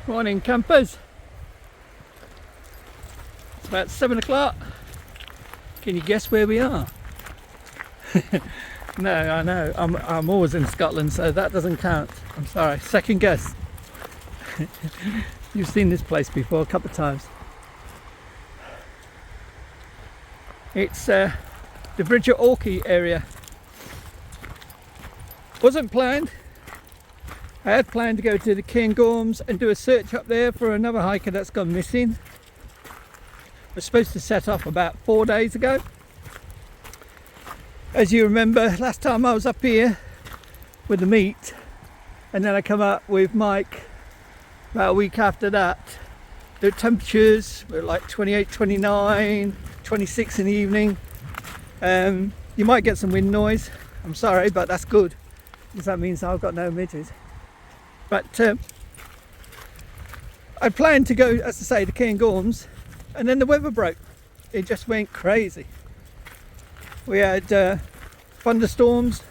Morning campers. It's about 7 o'clock. Can you guess where we are? No, I know. I'm always in Scotland, so that doesn't count. I'm sorry. Second guess. You've seen this place before a couple of times. It's the Bridge of Orchy area. Wasn't planned. I had planned to go to the Cairngorms and do a search up there for another hiker that's gone missing. I was supposed to set off about 4 days ago. As you remember, last time I was up here with the meat, and then I come up with Mike about a week after that. The temperatures were like 28, 29, 26 in the evening. You might get some wind noise. I'm sorry, but that's good, because that means I've got no midges. But I planned to go, as I say, to Cairngorms, and then the weather broke. It just went crazy. We had thunderstorms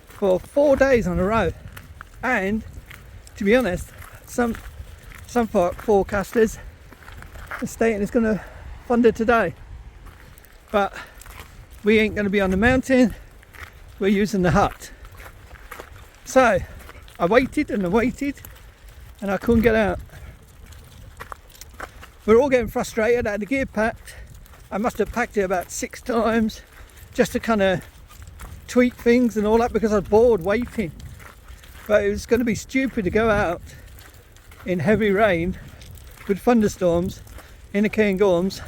for 4 days on a row, and to be honest, some forecasters are stating it's going to thunder today. But we ain't going to be on the mountain. We're using the hut. So I waited and I waited, and I couldn't get out. We're all getting frustrated. I had the gear packed. I must have packed it about 6 times just to kind of tweak things and all that, because I was bored waiting. But it was going to be stupid to go out in heavy rain with thunderstorms in the Cairngorms,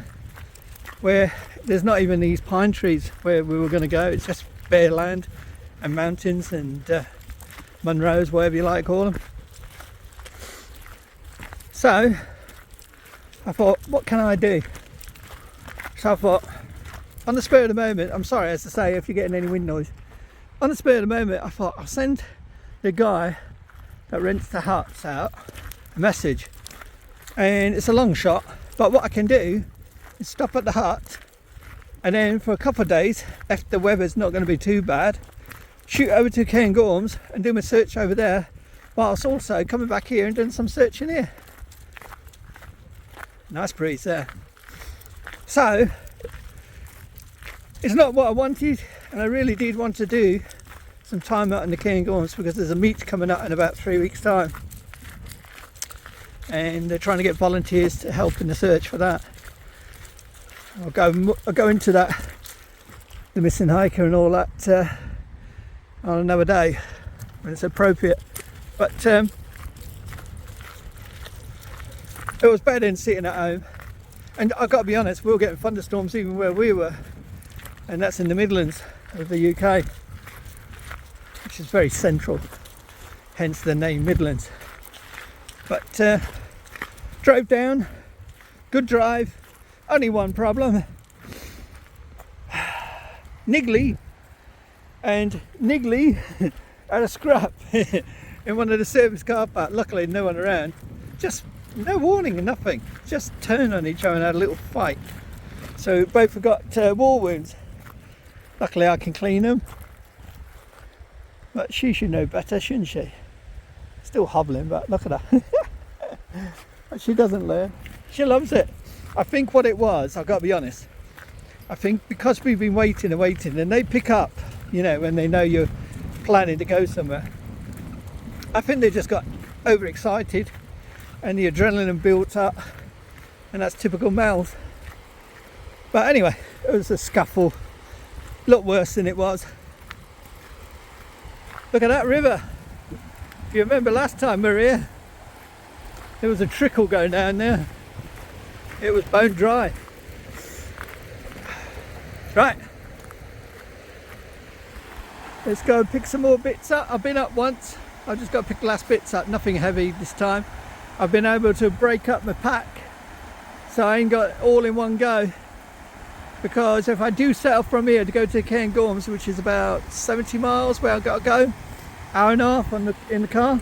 where there's not even these pine trees where we were going to go. It's just bare land and mountains and Munros, whatever you like to call them. So I thought, what can I do? So I thought, on the spur of the moment, I'm sorry, as I say, if you're getting any wind noise, on the spur of the moment, I thought I'll send the guy that rents the huts out a message. And it's a long shot, but what I can do is stop at the hut, and then for a couple of days, if the weather's not going to be too bad, shoot over to Cairngorms and do my search over there, whilst also coming back here and doing some searching here. Nice breeze there. So it's not what I wanted, and I really did want to do some time out in the Cairngorms, because there's a meet coming up in about 3 weeks time, and they're trying to get volunteers to help in the search for that. I'll go into that, the missing hiker and all that, on another day when it's appropriate. But it was better than sitting at home. And I've got to be honest, we were getting thunderstorms even where we were, and that's in the Midlands of the UK, which is very central, hence the name Midlands. But drove down, good drive, only one problem: Niggly had a scrap in one of the service car park. Luckily no one around, just no warning and nothing, just turned on each other and had a little fight. So both have got war wounds. Luckily I can clean them, but she should know better, shouldn't she? Still hobbling, but look at her. But she doesn't learn. She loves it. I think what it was, I've got to be honest, I think because we've been waiting and waiting, and they pick up, you know, when they know you're planning to go somewhere, I think they just got overexcited and the adrenaline built up, and that's typical males. But anyway, it was a scuffle, a lot worse than it was. Look at that river. If you remember last time we were here, there was a trickle going down there. It was bone dry. Right, let's go and pick some more bits up. I've been up once, I've just got to pick the last bits up, nothing heavy this time. I've been able to break up my pack, so I ain't got it all in one go, because if I do set off from here to go to Cairngorms, which is about 70 miles where I've got to go, hour and a half in the car,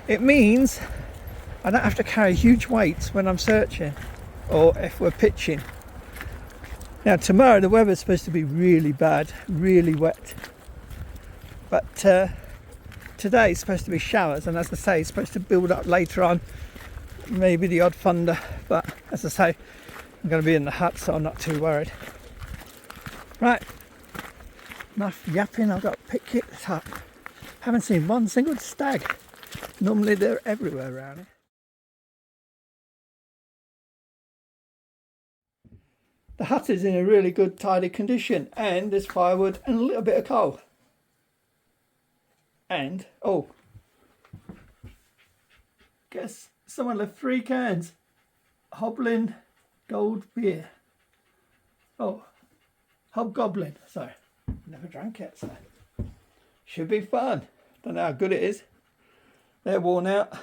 it means I don't have to carry huge weights when I'm searching, or if we're pitching. Now tomorrow the weather's supposed to be really bad, really wet, but today is supposed to be showers, and as I say, it's supposed to build up later on, maybe the odd thunder, but as I say, I'm going to be in the hut, so I'm not too worried. Right, enough yapping. I've got to pick this hut. Haven't seen one single stag. Normally they're everywhere around here. The hut is in a really good tidy condition, and there's firewood and a little bit of coal. And, oh, guess someone left 3 cans. Hoblin Gold Beer. Oh, Hobgoblin, sorry. Never drank it, so should be fun. Don't know how good it is. They're worn out.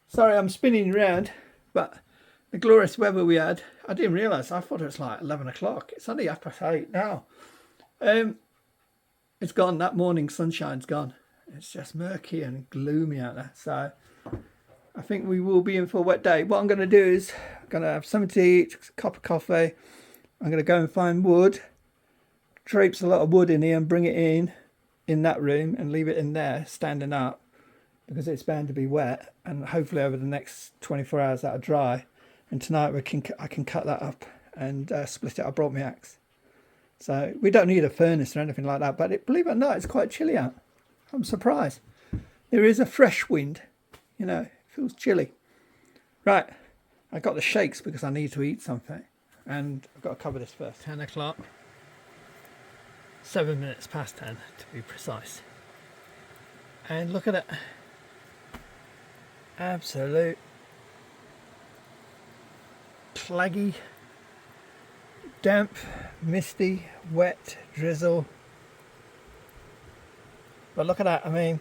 Sorry, I'm spinning around, but the glorious weather we had, I didn't realise. I thought it was like 11 o'clock. It's only 8:30 now. It's gone. That morning sunshine's gone. It's just murky and gloomy out there. So I think we will be in for a wet day. What I'm going to do is I'm going to have something to eat, a cup of coffee. I'm going to go and find wood, traipse a lot of wood in here and bring it in that room and leave it in there standing up, because it's bound to be wet, and hopefully over the next 24 hours that'll dry. And tonight I can cut that up and split it. I brought my axe. So we don't need a furnace or anything like that, but believe it or not, it's quite chilly out. I'm surprised. There is a fresh wind, you know, it feels chilly. Right, I got the shakes because I need to eat something, and I've got to cover this first. 10 o'clock, 7 minutes past 10 to be precise. And look at it. Absolute claggy, damp, misty, wet, drizzle. But look at that. I mean,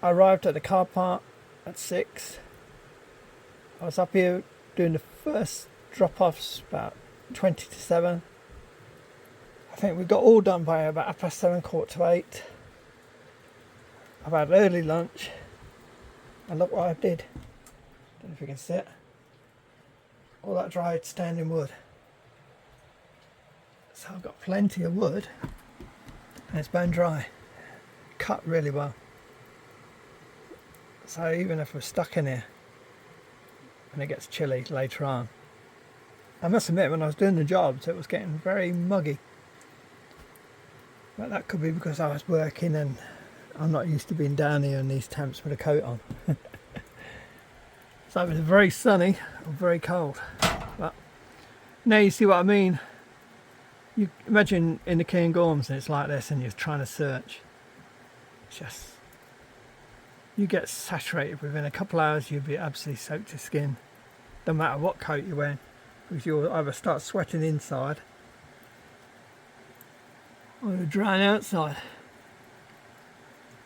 I arrived at the car park at 6. I was up here doing the first drop-offs about 20 to 7. I think we got all done by about 7:30, 8:15. I've had early lunch, and look what I did. Don't know if you can see it. All that dried standing wood. So I've got plenty of wood, and it's bone dry, cut really well. So even if we're stuck in here and it gets chilly later on, I must admit when I was doing the jobs it was getting very muggy, but that could be because I was working and I'm not used to being down here in these temps with a coat on. So it was very sunny or very cold. But now you see what I mean. You imagine in the Cairngorms and it's like this and you're trying to search. It's just, you get saturated within a couple of hours, you'll be absolutely soaked to skin. No matter what coat you're wearing, because you'll either start sweating inside or you're drying outside.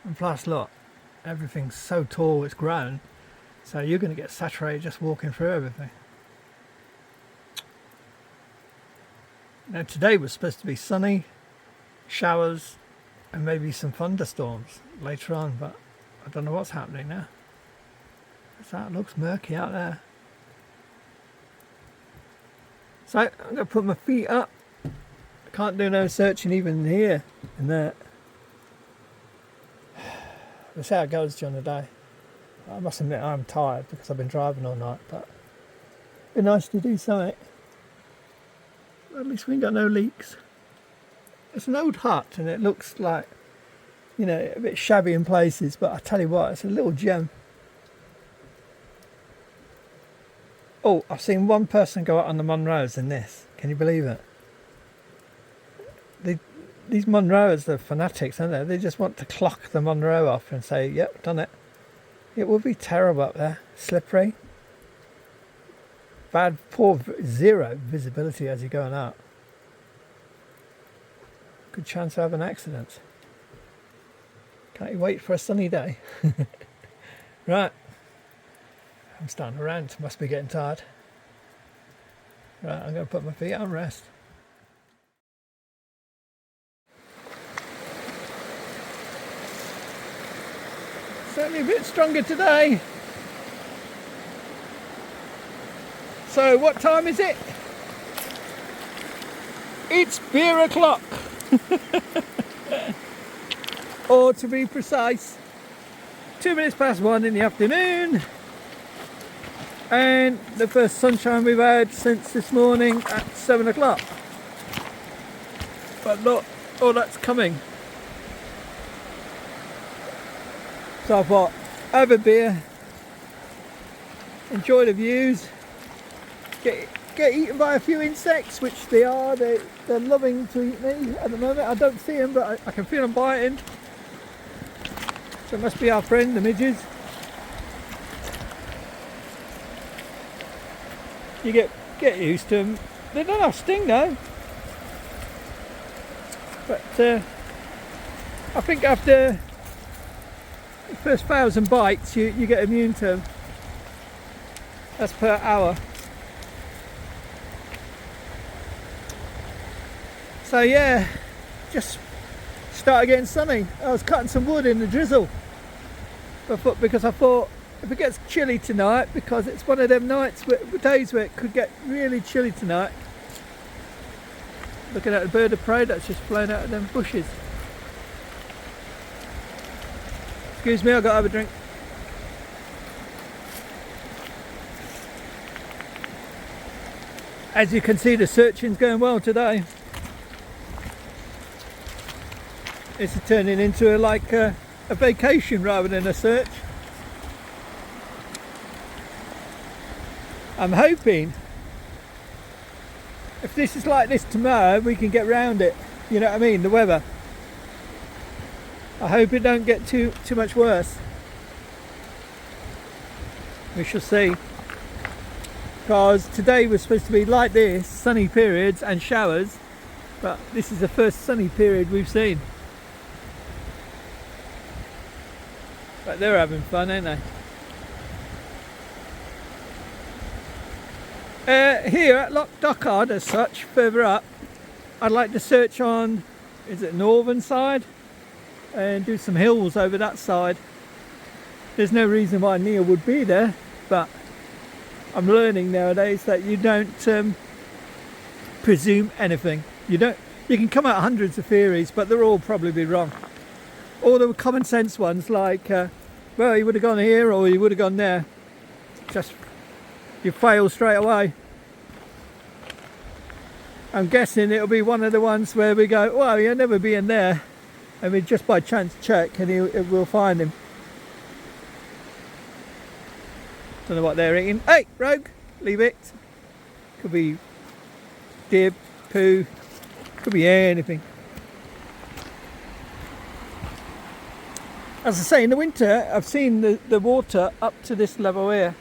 And plus look, everything's so tall, it's grown, so you're going to get saturated just walking through everything. Now today was supposed to be sunny, showers and maybe some thunderstorms later on, but I don't know what's happening now. So it looks murky out there. So I'm going to put my feet up. I can't do no searching even here and there. We'll see how it goes during the day. I must admit I'm tired because I've been driving all night, but it'd be nice to do something. At least we ain't got no leaks. It's an old hut and it looks like, you know, a bit shabby in places, but I tell you what, it's a little gem. Oh, I've seen one person go out on the Munros in this. Can you believe it? These Munros are fanatics, aren't they? They just want to clock the Munro off and say, yep, done it. It would be terrible up there. Slippery. Bad, poor, zero visibility as you're going out. Good chance to have an accident. Can't you wait for a sunny day? Right. I'm starting to rant. Must be getting tired. Right, I'm going to put my feet on rest. Certainly a bit stronger today. So what time is it? It's beer o'clock. or to be precise, 2 minutes past 1 in the afternoon, and the first sunshine we've had since this morning at 7 o'clock. But look, all that's coming. So I thought, have a beer, enjoy the views, get eaten by a few insects, which they are. They're loving to eat me at the moment. I don't see them, but I can feel them biting. So it must be our friend, the midges. You get used to them. They don't have sting though. But I think after the first 1,000 bites, you get immune to them. That's per hour. So yeah, just started getting sunny. I was cutting some wood in the drizzle. Because I thought, if it gets chilly tonight, because it's one of them days where it could get really chilly tonight. Looking at a bird of prey that's just flown out of them bushes. Excuse me, I've got to have a drink. As you can see, the searching's going well today. It's turning into a vacation rather than a search. I'm hoping if this is like this tomorrow, we can get round it. You know what I mean? The weather. I hope it don't get too much worse. We shall see. Because today was supposed to be like this, sunny periods and showers, but this is the first sunny period we've seen. But they're having fun, ain't they? Here at Loch Dochard, as such, further up, I'd like to search on, is it northern side? And do some hills over that side. There's no reason why Neil would be there, but I'm learning nowadays that you don't presume anything. You can come out hundreds of theories, but they'll all probably be wrong. All the common sense ones, like well, you would have gone here or you would have gone there, just you fail straight away. I'm guessing it'll be one of the ones where we go, well, you'll never be in there, and we just by chance check and we'll find him. Don't know what they're eating. Hey, rogue, leave it. Could be deer poo, could be anything. As I say, in the winter, I've seen the water up to this level here.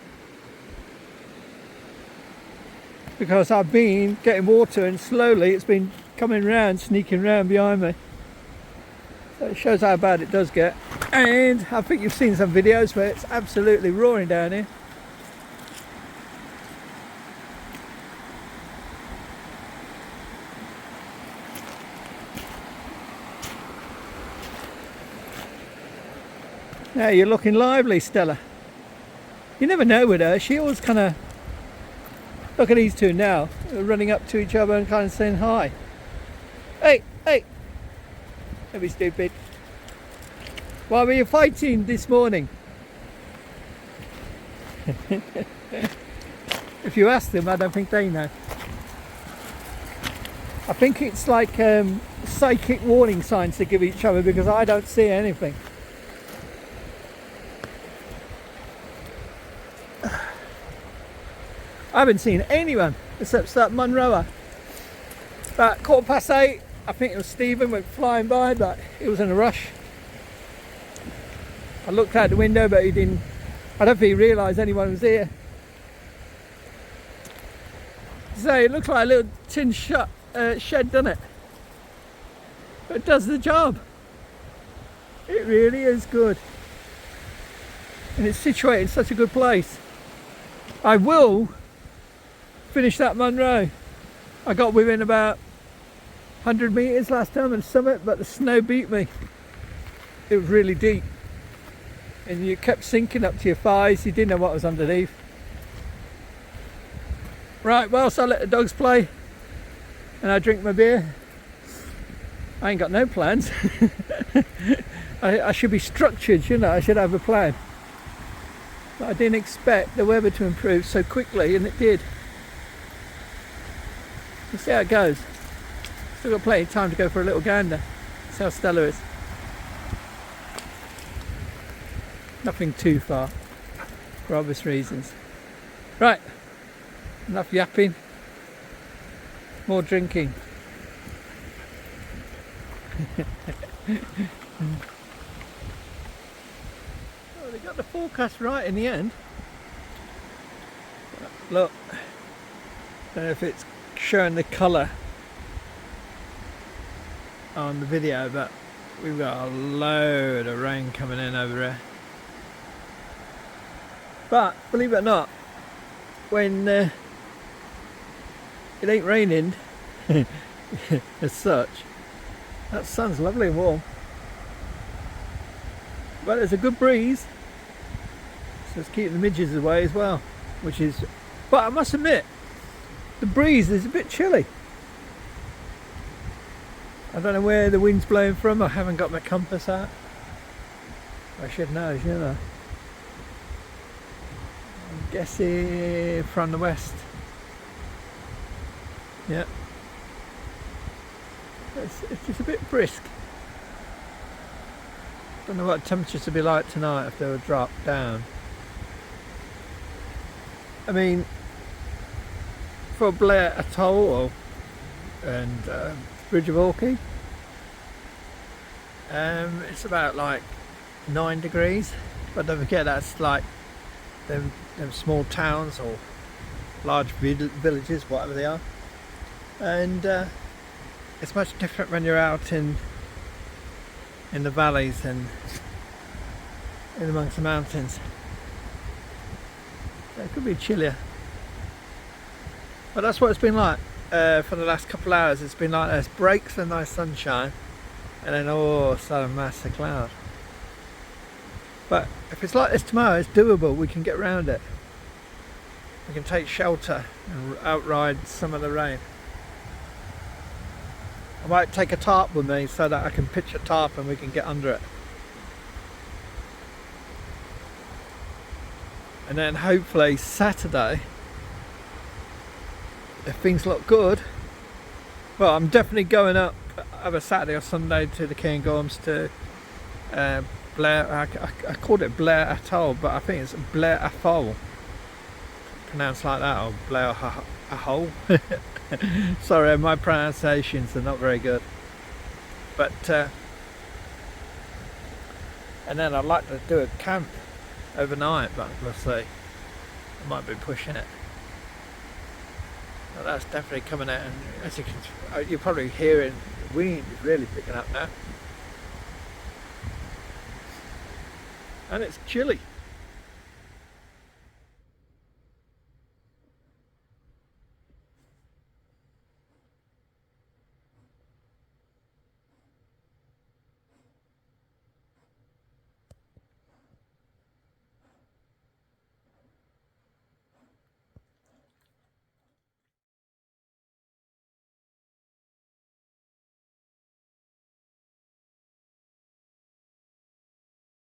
Because I've been getting water and slowly it's been coming round, sneaking round behind me. So it shows how bad it does get. And I think you've seen some videos where it's absolutely roaring down here. Now you're looking lively, Stella. You never know with her, she always kind of... Look at these two now, running up to each other and kind of saying hi. Hey, hey! Don't be stupid. Why were you fighting this morning? If you ask them, I don't think they know. I think it's like psychic warning signs to give each other, because I don't see anything. I haven't seen anyone except that Munroer. About 8:15, I think it was Stephen, went flying by, but he was in a rush. I looked out the window, but he didn't. I don't think he realised anyone was here. So it looks like a little tin shed, doesn't it? But it does the job. It really is good. And it's situated in such a good place. I will finish that Munro. I got within about 100 metres last time on the summit, but the snow beat me. It was really deep. And you kept sinking up to your thighs, you didn't know what was underneath. Right, well, so I let the dogs play and I drink my beer. I ain't got no plans. I should be structured, shouldn't I? I should have a plan. But I didn't expect the weather to improve so quickly, and it did. We'll see how it goes. Still got plenty of time to go for a little gander. See how Stella is. Nothing too far, for obvious reasons. Right, enough yapping. More drinking. Oh, they got the forecast right in the end. Look, don't know if it's showing the colour on the video, but we've got a load of rain coming in over there. But believe it or not, when it ain't raining as such, that sun's lovely and warm. But there's a good breeze, so it's keeping the midges away as well, which is, but I must admit, the breeze is a bit chilly. I don't know where the wind's blowing from. I haven't got my compass out. I should know, shouldn't I? I'm guessing from the west. Yeah. It's just a bit brisk. Don't know what temperatures will be like tonight if they were dropped down. I mean, for Blair Atoll and Bridge of Orchy, it's about like 9 degrees, but don't forget that's like them small towns or large villages, whatever they are, and it's much different when you're out in the valleys and in amongst the mountains. So it could be chillier, but that's what it's been like for the last couple of hours. It's been like there's breaks of nice sunshine and then all of a sudden mass of cloud. But if it's like this tomorrow, it's doable. We can get around it. We can take shelter and outride some of the rain. I might take a tarp with me so that I can pitch a tarp and we can get under it. And then hopefully Saturday, if things look good, well, I'm definitely going up either Saturday or Sunday to the Cairngorms to Blair. I called it Blair Atoll, but I think it's Blair Atoll, pronounced like that, or Blair Atoll. Sorry, my pronunciations are not very good. But and then I'd like to do a camp overnight, but we'll see. I might be pushing it. But that's definitely coming out, and as you can, you're probably hearing the wind is really picking up now, and it's chilly.